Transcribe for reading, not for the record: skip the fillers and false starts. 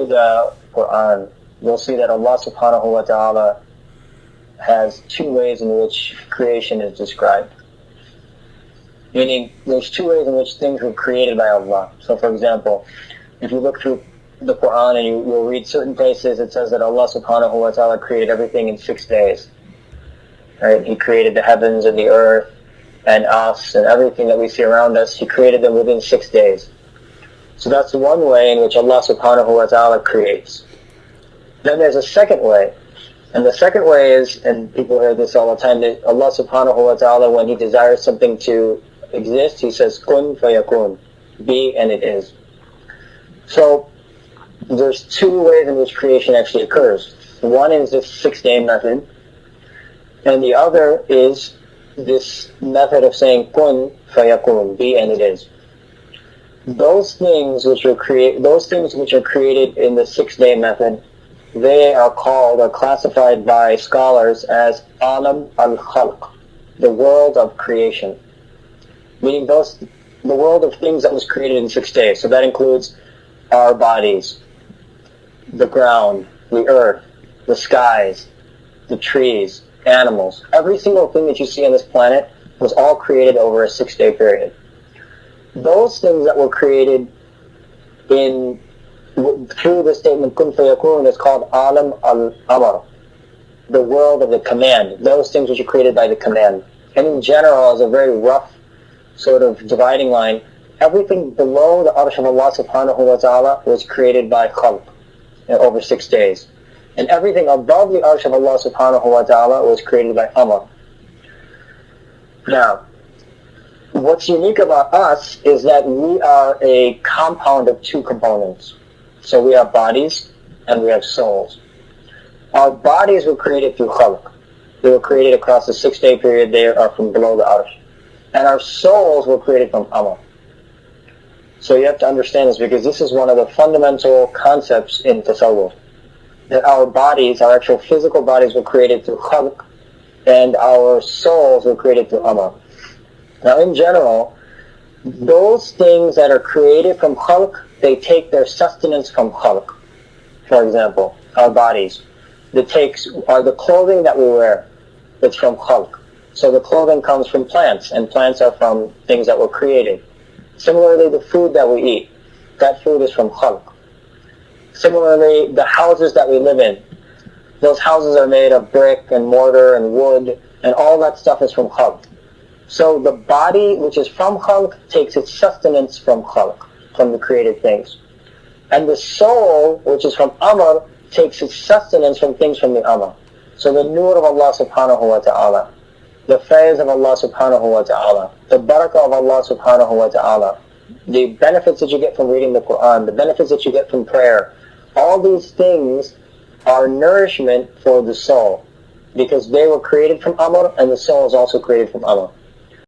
the Quran, you'll see that Allah subhanahu wa ta'ala has two ways in which creation is described. Meaning, there's two ways in which things were created by Allah. So for example, if you look through the Quran and you'll read certain places, it says that Allah subhanahu wa ta'ala created everything in 6 days. Right? He created the heavens and the earth and us and everything that we see around us. He created them within 6 days. So that's one way in which Allah subhanahu wa ta'ala creates. Then there's a second way. And the second way is, and people hear this all the time, that Allah subhanahu wa ta'ala, when He desires something to exist, He says, kun fayakun, be and it is. So there's two ways in which creation actually occurs. One is this 6-day method, and the other is this method of saying kun fayakun, be and it is. Those things which are created in the 6-day method, they are called or classified by scholars as alam al-khalq, the world of creation. Meaning the world of things that was created in 6 days. So that includes our bodies, the ground, the earth, the skies, the trees, animals. Every single thing that you see on this planet was all created over a 6-day period. Those things that were created through the statement kun fayakun is called alam al-amr, the world of the command. Those things which are created by the command. And in general, as a very rough sort of dividing line, everything below the arsh of Allah subhanahu wa ta'ala was created by khalq over 6 days. And everything above the arsh of Allah subhanahu wa ta'ala was created by amr. Now, what's unique about us is that we are a compound of two components. So we have bodies and we have souls. Our bodies were created through khalq. They were created across the 6-day period. They are from below the arsh. And our souls were created from amr. So you have to understand this, because this is one of the fundamental concepts in tasawwuf. That our bodies, our actual physical bodies, were created through khalq, and our souls were created through amr. Now in general, those things that are created from khalq, they take their sustenance from khalq. For example, our bodies. The clothing that we wear, it's from khalq. So the clothing comes from plants, and plants are from things that were created. Similarly, the food that we eat, that food is from khalq. Similarly, the houses that we live in, those houses are made of brick and mortar and wood, and all that stuff is from khalq. So the body, which is from khalq, takes its sustenance from khalq, from the created things. And the soul, which is from amr, takes its sustenance from things from the amr. So the nur of Allah subhanahu wa ta'ala, the faiz of Allah subhanahu wa ta'ala, the barakah of Allah subhanahu wa ta'ala, the benefits that you get from reading the Quran, the benefits that you get from prayer, all these things are nourishment for the soul, because they were created from amr, and the soul is also created from amr.